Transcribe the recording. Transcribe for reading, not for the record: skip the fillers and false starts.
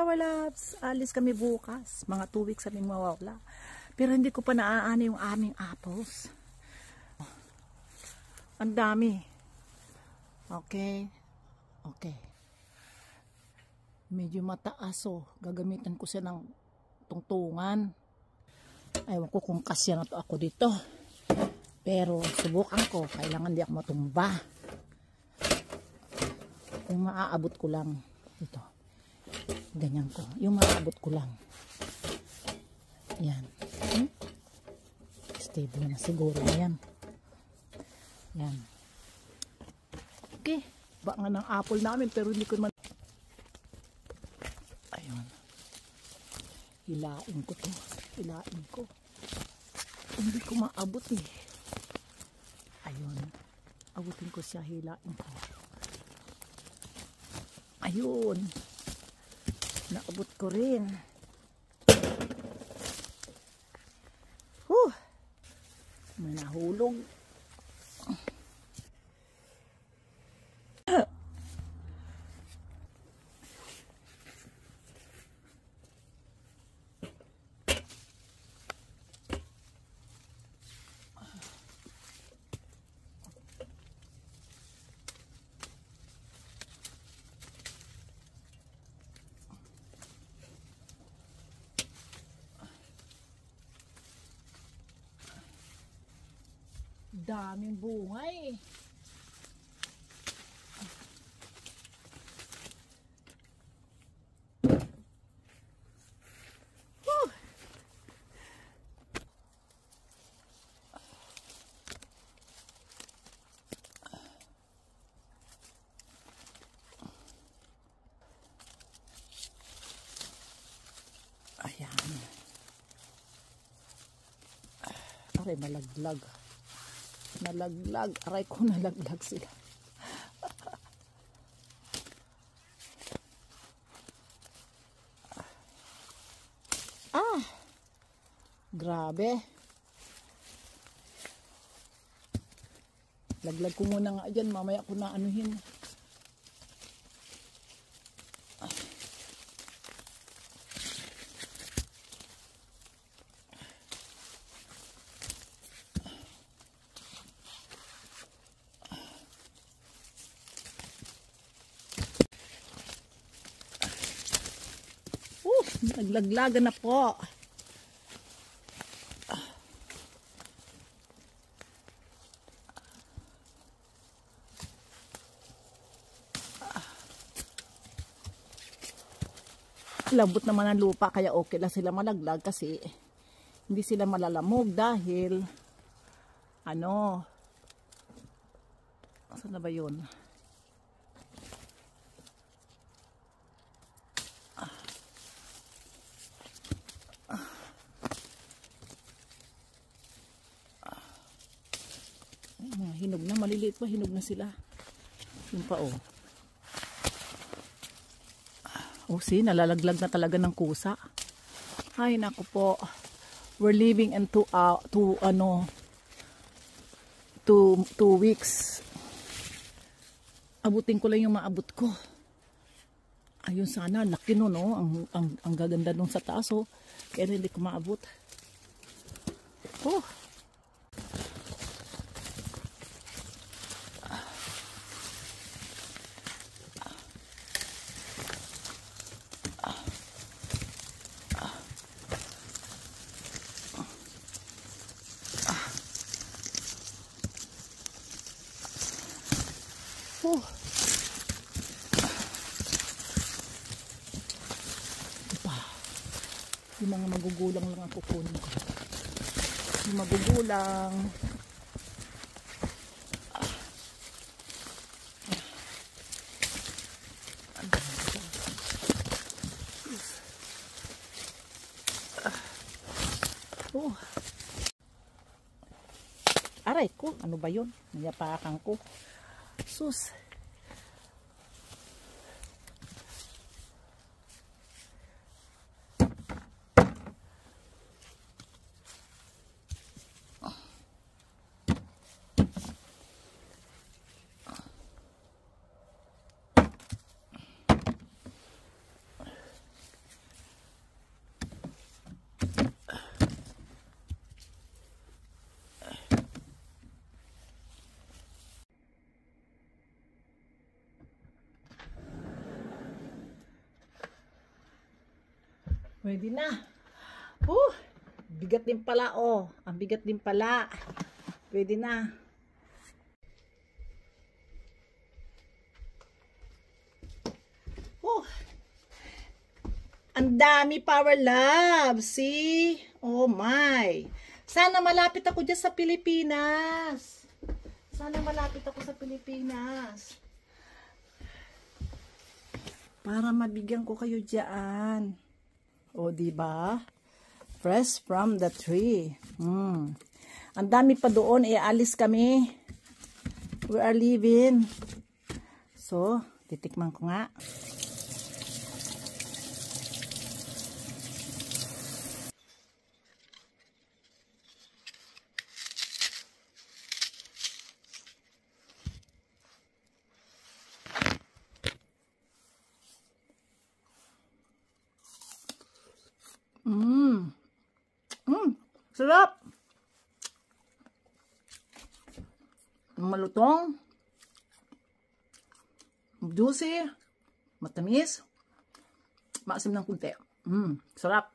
Flower Loves, alis kami bukas. Mga 2 weeks kaming mawawala. Pero hindi ko pa naaani yung aming apples. Ang dami. Okay. Okay. Medyo mataas oh. Gagamitan ko siya ng tungtungan. Ewan ko kung kasya na to ako dito. Pero subukan ko. Kailangan di ako matumba. Yung maaabot ko lang. Ito. Ganyan ko. Yung maaabot ko lang. Yan. Stable na siguro na yan. Yan. Okay. Ba nga ng apple namin pero hindi ko naman. Ayun. Hilain ko to. Hilain ko. Hindi ko maabot eh. Ayun. Abutin ko siya. Hilain ko. Ayun. Naabot ko rin. May nahulog. Daming bunga eh. Ayan. Aray, malaglag. Nalaglag. Aray ko, nalaglag sila. Grabe. Laglag ko muna nga dyan. Mamaya ko na anuhin. Naglaglagan na po. Lambot naman ang lupa kaya okay lang sila malaglag kasi hindi sila malalamog dahil ano, saan na ba yun? Hinog na, maliliit pa, hinog na sila. Yun pa oh. Oh, see, nalalaglag na talaga ng kusa. Ay, naku po. We're leaving in 2 weeks. Abutin ko lang yung maabot ko. Ayun sana, laki no, no? Ang gaganda nung sa taas, oh. Kaya hindi ko maabot. Oh. Oh. Diba? Yung mga magugulang lang ang kukunin ko. Yung magugulang. Oh. Aray ko, ano ba yun? Nayapakan ko. Sus. Pwede na. Bigat din pala, oh. Ang bigat din pala. Pwede na. Ang dami, Power Love. See? Oh my. Sana malapit ako dyan sa Pilipinas. Sana malapit ako sa Pilipinas. Para mabigyan ko kayo dyan. O, diba? Fresh from the tree. Ang dami pa doon. Alis kami. We are leaving. So, titikman ko nga. Sarap. Malutong. Juicy. Matamis. Maasim ng kunti. Sarap.